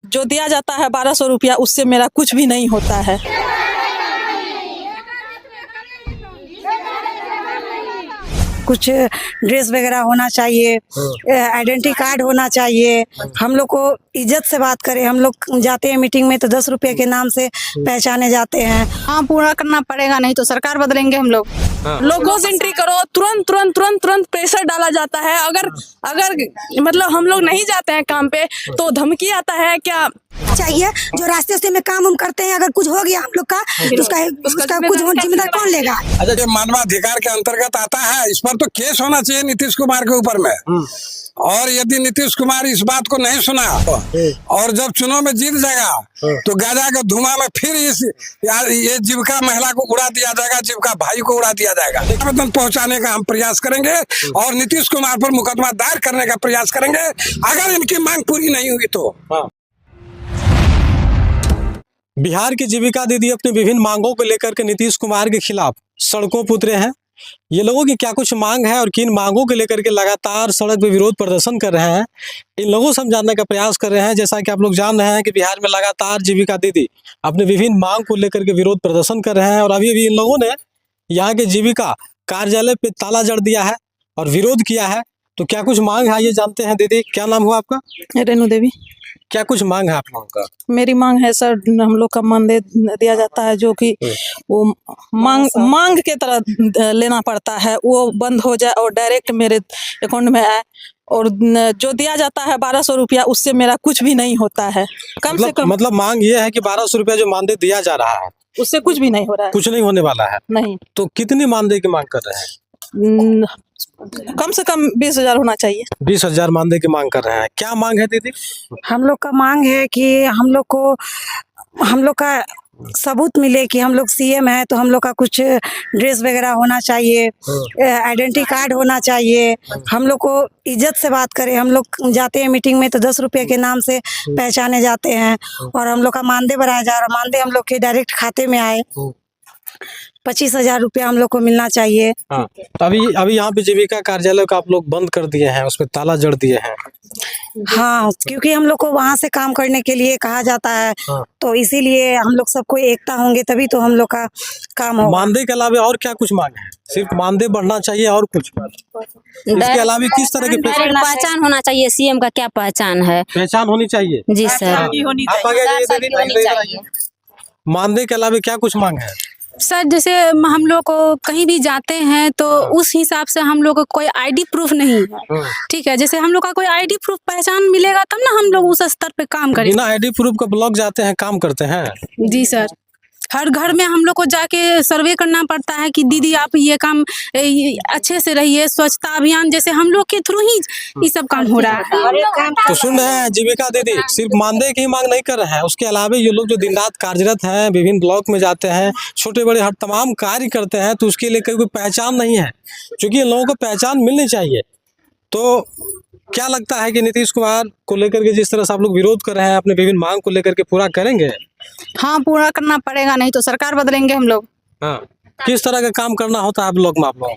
जो दिया जाता है 1200 रुपया, उससे मेरा कुछ भी नहीं होता है। कुछ ड्रेस वगैरह होना चाहिए, आइडेंटिटी कार्ड होना चाहिए, हम लोग को इज्जत से बात करें। हम लोग जाते हैं मीटिंग में तो 10 रुपये के नाम से पहचाने जाते हैं। हाँ, पूरा करना पड़ेगा, नहीं तो सरकार बदलेंगे हम लोग। लोगोस एंट्री करो, तुरंत तुरंत तुरंत तुरंत प्रेशर डाला जाता है। अगर मतलब हम लोग नहीं जाते हैं काम पे तो धमकी आता है क्या चाहिए जो रास्ते में काम हम करते हैं, अगर कुछ हो गया हम लोग का तो उसका कुछ जिम्मेदार कौन लेगा? अच्छा, जो मानवाधिकार के अंतर्गत आता है, इस पर तो केस होना चाहिए नीतीश कुमार के ऊपर में। और यदि नीतीश कुमार इस बात को नहीं सुना और जब चुनाव में जीत जाएगा तो गाजा के धुआं में फिर ये जीविका महिला को उड़ा दिया जाएगा, जीविका भाई को उड़ा दिया जाएगा। आवेदन पहुंचाने का हम प्रयास करेंगे और नीतीश कुमार पर मुकदमा दायर करने का प्रयास करेंगे अगर इनकी मांग पूरी नहीं हुई तो। बिहार की जीविका दीदी अपनी विभिन्न मांगों को लेकर के नीतीश कुमार के खिलाफ सड़कों पर उतरे हैं। ये लोगों की क्या कुछ मांग है और किन मांगों को लेकर के लगातार सड़क पर विरोध प्रदर्शन कर रहे हैं, इन लोगों से हम जानने का प्रयास कर रहे हैं। जैसा कि आप लोग जान रहे हैं कि बिहार में लगातार जीविका दीदी अपने विभिन्न मांग को लेकर के विरोध प्रदर्शन कर रहे हैं और अभी इन लोगों ने यहाँ के जीविका कार्यालय पे ताला जड़ दिया है और विरोध किया है। तो क्या कुछ मांग है ये जानते हैं। दीदी, क्या नाम हुआ आपका? रेणु देवी। क्या कुछ मांग है आप लोगों का? मेरी मांग है सर, हम लोग का मानदेय दिया जाता है जो कि वो मांग के तरह लेना पड़ता है, वो बंद हो जाए और डायरेक्ट मेरे अकाउंट में आए। और जो दिया जाता है 1200 रुपया, उससे मेरा कुछ भी नहीं होता है। कम से कम मतलब मांग ये है कि 1200 रुपया जो मानदेय दिया जा रहा है उससे कुछ भी नहीं हो रहा है। कुछ नहीं होने वाला है। नहीं। तो कितनी मानदेय की मांग कर रहे हैं? कम से कम 20,000 होना चाहिए। 20,000 मानदेय की मांग कर रहे हैं। क्या मांग है दीदी? हम लोग का मांग है कि हम लोग का सबूत मिले कि हम लोग सीएम है, तो हम लोग का कुछ ड्रेस वगैरह होना चाहिए, आइडेंटिटी कार्ड होना चाहिए, हम लोग को इज्जत से बात करें। हम लोग जाते हैं मीटिंग में तो 10 रुपये के नाम से पहचाने जाते हैं और हम लोग का मानदेय बढ़ाया जा रहा है। मानदेय हम लोग के डायरेक्ट खाते में आए, 25,000 रुपया हम लोग को मिलना चाहिए। हाँ, तो अभी यहाँ पे जीविका कार्यालय को आप लोग बंद कर दिए हैं, उसमें ताला जड़ दिए हैं। हाँ, क्योंकि हम लोग को वहाँ से काम करने के लिए कहा जाता है। हाँ। तो इसीलिए हम लोग सबको एकता होंगे तभी तो हम लोग का काम होगा। मानदेय के अलावा और क्या कुछ मांग है? सिर्फ मानदेय बढ़ना चाहिए और कुछ? इसके अलावा किस तरह की पहचान होना चाहिए? सीएम का क्या पहचान है? पहचान होनी चाहिए जी सर। आप आगे जाइए। मानदेय के अलावा क्या कुछ मांग है? सर, जैसे हम लोग को कहीं भी जाते हैं तो उस हिसाब से हम लोग को कोई आईडी प्रूफ नहीं है, ठीक है। जैसे हम लोग का कोई आईडी प्रूफ पहचान मिलेगा तब ना हम लोग उस स्तर पे काम करेंगे। बिना आईडी प्रूफ का ब्लॉक जाते हैं, काम करते हैं? जी सर, हर घर में हम लोग को जाके सर्वे करना पड़ता है कि दीदी आप ये काम अच्छे से रहिए। स्वच्छता अभियान जैसे हम लोग के थ्रू ही ये सब काम हो रहा है। तो सुन रहे हैं, जीविका दीदी सिर्फ मानदेय की मांग नहीं कर रहे हैं, उसके अलावा ये लोग जो दिन रात कार्यरत हैं, विभिन्न ब्लॉक में जाते हैं, छोटे बड़े हर तमाम कार्य करते हैं, तो उसके लिए कोई पहचान नहीं है, क्योंकि इन लोगों को पहचान मिलनी चाहिए। तो क्या लगता है कि नीतीश कुमार को लेकर के जिस तरह से आप लोग विरोध कर रहे हैं, अपने विभिन्न मांग को लेकर के पूरा करेंगे? हाँ, पूरा करना पड़ेगा, नहीं तो सरकार बदलेंगे हम लोग। हाँ, किस तरह का काम करना होता है आप लोग को?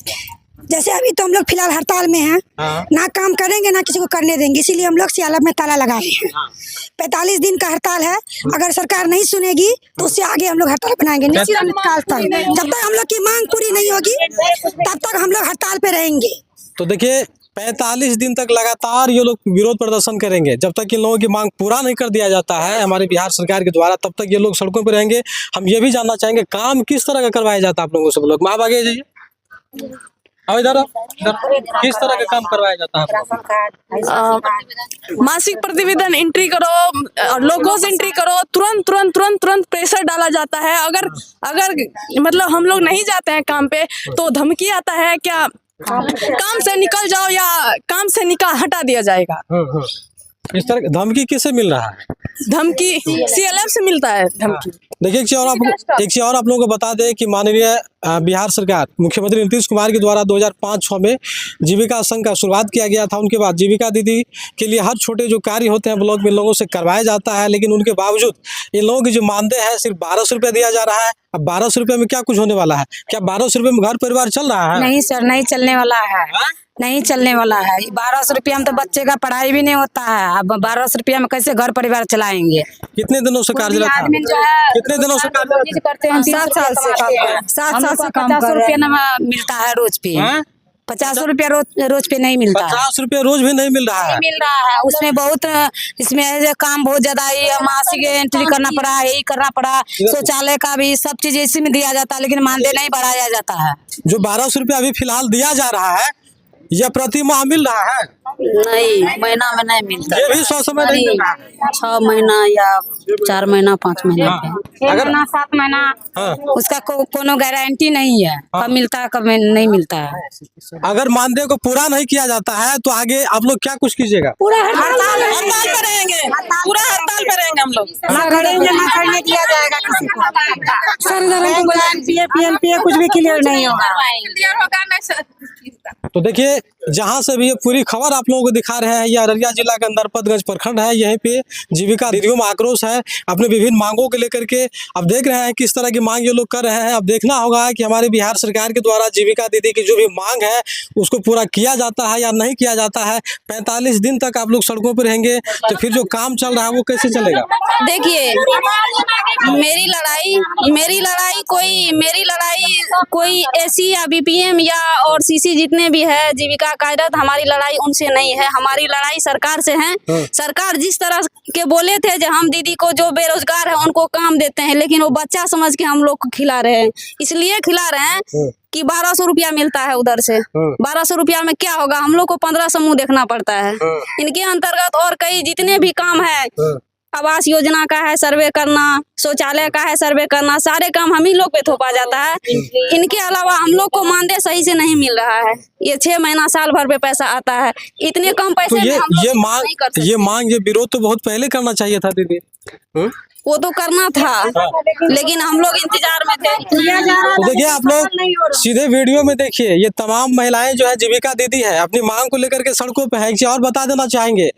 जैसे अभी तो हम लोग फिलहाल हड़ताल में हैं। हाँ। ना काम करेंगे ना किसी को करने देंगे, इसीलिए हम लोग सियालत में ताला लगाए हैं। 45 दिन का हड़ताल है, अगर सरकार नहीं सुनेगी तो उससे आगे हम लोग हड़ताल बनाएंगे निश्चित तक। जब तक हम लोग की मांग पूरी नहीं होगी तब तक हम लोग हड़ताल पे रहेंगे। तो देखिए, 45 दिन तक लगातार ये लोग विरोध प्रदर्शन करेंगे। जब तक इन लोगों की मांग पूरा नहीं कर दिया जाता है हमारे बिहार सरकार के द्वारा, तब तक ये लोग सड़कों पर रहेंगे। हम ये भी जानना चाहेंगे काम किस तरह का करवाया जाता है आप लोगों से। लोग आप आगे जाइए, अब इधर किस तरह का काम करवाया जाता है? मासिक प्रतिवेदन एंट्री करो, लोगोस एंट्री करो, तुरंत तुरंत तुरंत तुरंत प्रेशर डाला जाता है। अगर मतलब हम लोग नहीं जाते हैं काम पे तो धमकी आता है क्या काम से निकल जाओ या काम से हटा दिया जाएगा। इस तरह धमकी किससे मिल रहा है? धमकी सीएलएफ से मिलता है धमकी। देखिए, एक चीज और आप लोगों को बता दें कि माननीय बिहार सरकार मुख्यमंत्री नीतीश कुमार के द्वारा 2005-06 में जीविका संघ का शुरुआत किया गया था। उनके बाद जीविका दीदी के लिए हर छोटे जो कार्य होते हैं ब्लॉक में लोगों से करवाया जाता है, लेकिन उनके बावजूद इन लोगों की जो मानदेय है सिर्फ 1200 रुपया दिया जा रहा है। अब 1200 रुपये में क्या कुछ होने वाला है? क्या 1200 रुपये में घर परिवार चल रहा है? नहीं सर, नहीं चलने वाला है। नहीं चलने वाला है। 1200 रुपया में तो बच्चे का पढ़ाई भी नहीं होता है। अब 1200 रुपया में कैसे घर परिवार चलाएंगे? कितने दिनों से कार्यरत है? आदमी जो है कितने दिनों से कार्यरत है? करते हैं, 7 साल से काम कर रहे हैं। 7 साल से 50 रुपया मिलता है रोज पे। 50 रुपया रोज पे नहीं मिलता है। 50 रुपया रोज भी नहीं मिल रहा है। मिल रहा है उसमें बहुत, इसमें काम बहुत ज्यादा है। मासिक एंट्री करना पड़ा, यही करना पड़ा। शौचालय का भी सब चीज इसी में दिया जाता है, लेकिन मानदेय नहीं बढ़ाया जाता है। जो 1200 रुपया अभी फिलहाल दिया जा रहा है, यह प्रति माह मिल रहा है? नहीं, महीना में नहीं मिलता। ये भी सौ समय नहीं मिल रहा है। 6 महीना या 4 महीना 5 महीना पे। अगर 7 महीना हाँ। उसका कोनो गारंटी नहीं है, कब मिलता है कब नहीं मिलता है। अगर मानदेय को पूरा नहीं किया जाता है तो आगे आप लोग क्या कुछ कीजिएगा? पूरा हड़ताल पे रहेंगे, पूरा हड़ताल पे रहेंगे हम लोग। ना करेंगे ना करने दिया जाएगा किसी को। सर कुछ भी क्लियर नहीं होगा। तो देखिए, जहां से भी ये पूरी खबर आप लोगों को दिखा रहे हैं, ये अररिया जिला का नरपतगंज प्रखंड है। यहीं पे जीविका दीदियों में आक्रोश है अपने विभिन्न मांगों को लेकर के। अब देख रहे हैं किस तरह की मांग ये लोग कर रहे हैं। अब देखना होगा कि हमारे बिहार सरकार के द्वारा जीविका दीदी की जो भी मांग है उसको पूरा किया जाता है या नहीं किया जाता है। 45 दिन तक आप लोग सड़कों पर रहेंगे तो फिर जो काम चल रहा है वो कैसे चलेगा? देखिए, मेरी लड़ाई कोई एसी या बीपीएम या और सीसी जितने भी है जीविका कार्यरत, हमारी लड़ाई उनसे नहीं है। हमारी लड़ाई सरकार से है। सरकार जिस तरह के बोले थे जो हम दीदी को जो बेरोजगार है उनको काम देते हैं, लेकिन वो बच्चा समझ के हम लोग को खिला रहे हैं। इसलिए खिला रहे हैं कि 1200 रुपया मिलता है उधर से। 1200 रुपया में क्या होगा? हम लोग को 15 समूह देखना पड़ता है। इनके अंतर्गत और कई जितने भी काम है, आवास योजना का है सर्वे करना, शौचालय का है सर्वे करना, सारे काम हम ही लोग पे थोपा जाता है। इनके अलावा हम लोग को मानदेय सही से नहीं मिल रहा है। ये 6 महीना साल भर पे पैसा आता है, इतने कम पैसे तो में हम लोग नहीं कर सकते। ये विरोध तो बहुत पहले करना चाहिए था दीदी। वो तो करना था, लेकिन हम लोग इंतजार में थे। तो देखिए, आप लोग सीधे वीडियो में देखिए, ये तमाम महिलाएं जो है जीविका दीदी है अपनी मांग को लेकर के सड़कों पे है। एक चीज और बता देना चाहेंगे,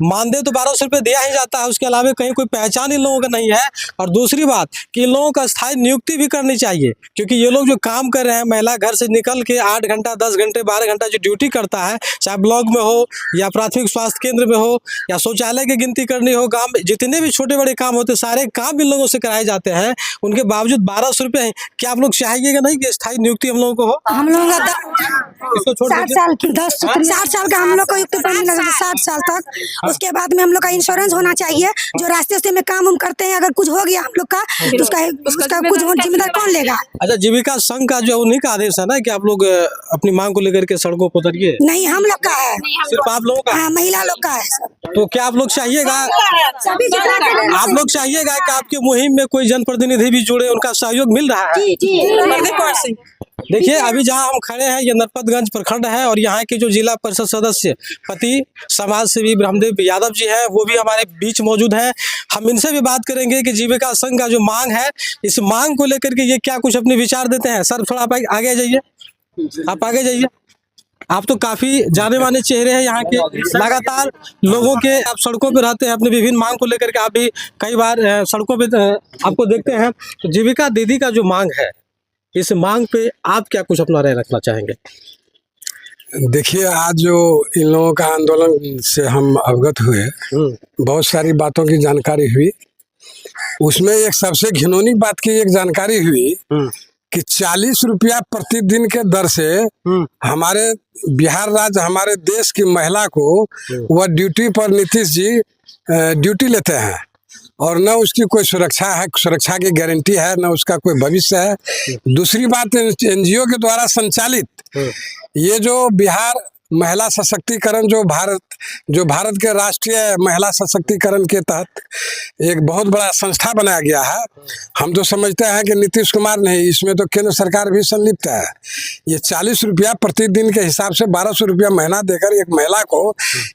मानदेय तो 1200 रुपये दिया ही जाता है, उसके अलावा कहीं कोई पहचान इन लोगों का नहीं है। और दूसरी बात कि इन लोगों का स्थायी नियुक्ति भी करनी चाहिए, क्योंकि ये लोग जो काम कर रहे हैं, महिला घर से निकल के 8 घंटा 10 घंटे 12 घंटा जो ड्यूटी करता है, चाहे ब्लॉक में हो या प्राथमिक स्वास्थ्य केंद्र में हो या शौचालय की गिनती करनी हो, गाँव में जितने भी छोटे बड़े काम होते सारे काम इन लोगों से कराए जाते हैं। उनके बावजूद 1200 रुपये हैं। क्या आप लोग चाहेंगे नहीं कि स्थायी नियुक्ति हम लोगों को हो? हम लोग इसको छोड़ 60 साल की 60 साल का हम लोग को युक्त पानी लगा 60 साल तक। उसके बाद में हम लोग का इंश्योरेंस होना चाहिए। जो रास्ते में काम हम करते हैं, अगर कुछ हो गया हम लोग का तो उसका कुछ जिम्मेदार कौन लेगा? अच्छा, जीविका संघ का जो उन्हीं का आदेश है ना कि आप लोग अपनी मांग को लेकर के सड़कों पर उतरिए? नहीं, हम लोग का है, सिर्फ आप लोगों का? हाँ, महिला लोग का है। तो क्या आप लोग चाहिएगा, आप लोग चाहिएगा कि आपके मुहिम में कोई जनप्रतिनिधि भी जुड़े, उनका सहयोग मिल रहा है? देखिए, अभी जहां हम खड़े हैं ये नरपतगंज प्रखंड है और यहाँ के जो जिला परिषद सदस्य पति समाज सेवी ब्रह्मदेव यादव जी हैं वो भी हमारे बीच मौजूद हैं। हम इनसे भी बात करेंगे कि जीविका संघ का जो मांग है, इस मांग को लेकर के ये क्या कुछ अपने विचार देते हैं। सर, थोड़ा आप आगे जाइए, आप आगे जाइए। आप तो काफी जाने माने चेहरे हैं यहाँ के, लगातार लोगों के आप सड़कों पे रहते हैं, अपनी विभिन्न मांग को लेकर के आप भी कई बार सड़कों पे आपको देखते हैं। तो जीविका दीदी का जो मांग है, इस मांग पे आप क्या कुछ अपना राय रखना चाहेंगे? देखिए, आज जो इन लोगों का आंदोलन से हम अवगत हुए, बहुत सारी बातों की जानकारी हुई। उसमें एक सबसे घिनौनी बात की एक जानकारी हुई कि 40 रुपया प्रतिदिन के दर से हमारे बिहार राज्य, हमारे देश की महिला को वह ड्यूटी पर नीतीश जी ड्यूटी लेते हैं और न उसकी कोई सुरक्षा है, सुरक्षा की गारंटी है, न उसका कोई भविष्य है। दूसरी बात, एनजीओ के द्वारा संचालित ये जो बिहार महिला सशक्तिकरण जो भारत के राष्ट्रीय महिला सशक्तिकरण के तहत एक बहुत बड़ा संस्था बनाया गया है। हम तो समझते हैं कि नीतीश कुमार नहीं, इसमें तो केंद्र सरकार भी संलिप्त है। ये 40 रुपया प्रतिदिन के हिसाब से 1200 रुपया महीना देकर एक महिला को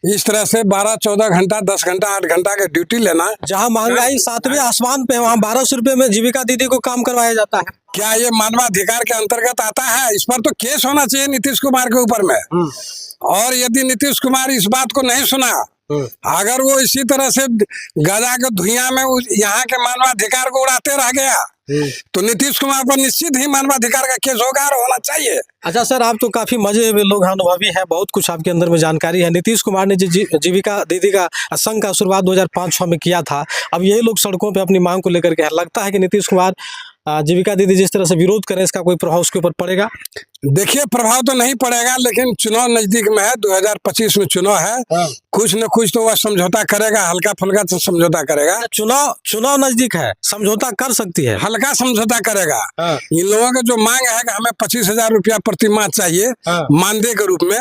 इस तरह से 12-14 घंटा 10 घंटा 8 घंटा का ड्यूटी लेना, जहाँ महंगाई 7वें आसमान पे है, वहाँ 1200 रुपये में जीविका दीदी को काम करवाया जाता है। क्या ये मानवाधिकार के अंतर्गत आता है? इस पर तो केस होना चाहिए नीतीश कुमार के ऊपर में। और यदि नीतीश कुमार इस बात को नहीं सुना अगर वो इसी तरह से गजा के धुइयां में यहाँ के मानवाधिकार को उड़ाते रह गया तो नीतीश कुमार पर निश्चित ही मानवाधिकार का केस होगा और होना चाहिए। अच्छा सर, आप तो काफी मजे में लोग हैं, अनुभवी हैं, बहुत कुछ आपके अंदर में जानकारी है। नीतीश कुमार ने जीविका दीदी का संघ का शुरुआत 2005-6 में किया था। अब यही लोग सड़कों पे अपनी मांग को लेकर के लगता है कि नीतीश कुमार जीविका दीदी जिस तरह से विरोध करें, इसका कोई प्रभाव उसके ऊपर पड़ेगा? देखिए, प्रभाव तो नहीं पड़ेगा, लेकिन चुनाव नजदीक में है, 2025 में चुनाव है। कुछ न कुछ तो वह समझौता करेगा, हल्का फुल्का तो समझौता करेगा। चुनाव नजदीक है, समझौता कर सकती है, हल्का समझौता करेगा। इन लोगों का जो मांग है कि हमें 25,000 रुपया प्रति माह चाहिए मानदेय के रूप में,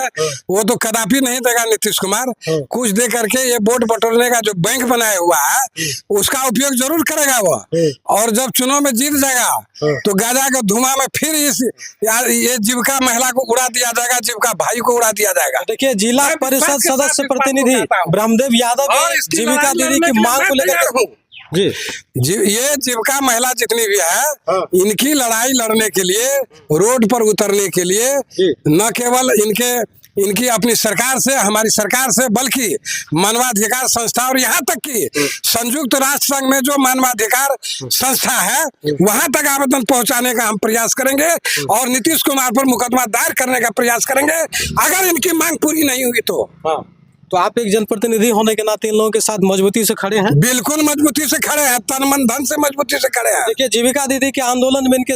वो तो कदापि नहीं देगा नीतीश कुमार। कुछ दे करके ये वोट बटोरने का जो बैंक बनाया हुआ है उसका उपयोग जरूर करेगा वो। और जब चुनाव में जीत जाएगा तो गाजा के धुआं में फिर ये जीविका महिला को उड़ा दिया जाएगा, जीविका भाई को उड़ा दिया जाएगा। देखिए, जिला परिषद सदस्य प्रतिनिधि ब्रह्मदेव यादव जीविका दीदी की मांग को लेकर ये जीविका महिला जितनी भी है, इनकी लड़ाई लड़ने के लिए, रोड पर उतरने के लिए, न केवल इनकी अपनी सरकार से, हमारी सरकार से, बल्कि मानवाधिकार संस्था और यहाँ तक कि संयुक्त राष्ट्र संघ में जो मानवाधिकार संस्था है वहां तक आवेदन पहुंचाने का हम प्रयास करेंगे और नीतीश कुमार पर मुकदमा दायर करने का प्रयास करेंगे अगर इनकी मांग पूरी नहीं हुई तो। तो आप एक जनप्रतिनिधि होने के नाते इन लोगों के साथ मजबूती से खड़े हैं? बिल्कुल मजबूती से खड़े हैं, तन मन धन से मजबूती से खड़े हैं। देखिए, जीविका दीदी के आंदोलन में इनके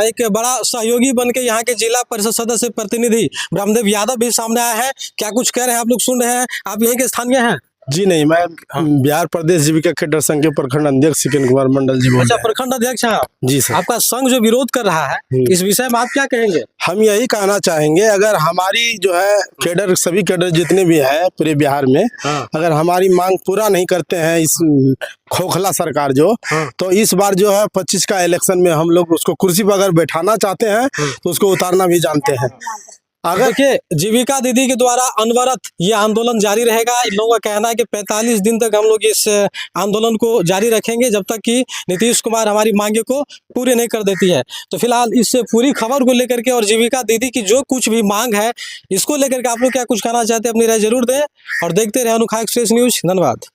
एक बड़ा सहयोगी बन के यहाँ के जिला परिषद सदस्य प्रतिनिधि ब्रह्मदेव यादव भी सामने आए हैं। क्या कुछ कह रहे हैं, आप लोग सुन रहे हैं। आप यहीं के स्थानीय हैं? जी नहीं, मैं बिहार प्रदेश जीविका कैडर संघ के प्रखंड अध्यक्ष सिकंदर कुमार मंडल जी बोल रहे हैं। प्रखंड अध्यक्ष हैं आप? जी सर। आपका संघ जो विरोध कर रहा है, इस विषय में आप क्या कहेंगे? हम यही कहना चाहेंगे, अगर हमारी जो है कैडर, सभी कैडर जितने भी है पूरे बिहार में, अगर हमारी मांग पूरा नहीं करते हैं इस खोखला सरकार जो, तो इस बार जो है 25 का इलेक्शन में हम लोग उसको कुर्सी पर अगर बैठाना चाहते हैं तो उसको उतारना भी जानते हैं। अगर देखिए, जीविका दीदी के द्वारा अनवरत ये आंदोलन जारी रहेगा। इन लोगों का कहना है कि 45 दिन तक हम लोग इस आंदोलन को जारी रखेंगे जब तक कि नीतीश कुमार हमारी मांगे को पूरी नहीं कर देती है। तो फिलहाल इस पूरी खबर को लेकर के और जीविका दीदी की जो कुछ भी मांग है इसको लेकर के आप लोग क्या कुछ कहना चाहते हैं, अपनी राय जरूर दें और देखते रहे अनोखा एक्सप्रेस न्यूज। धन्यवाद।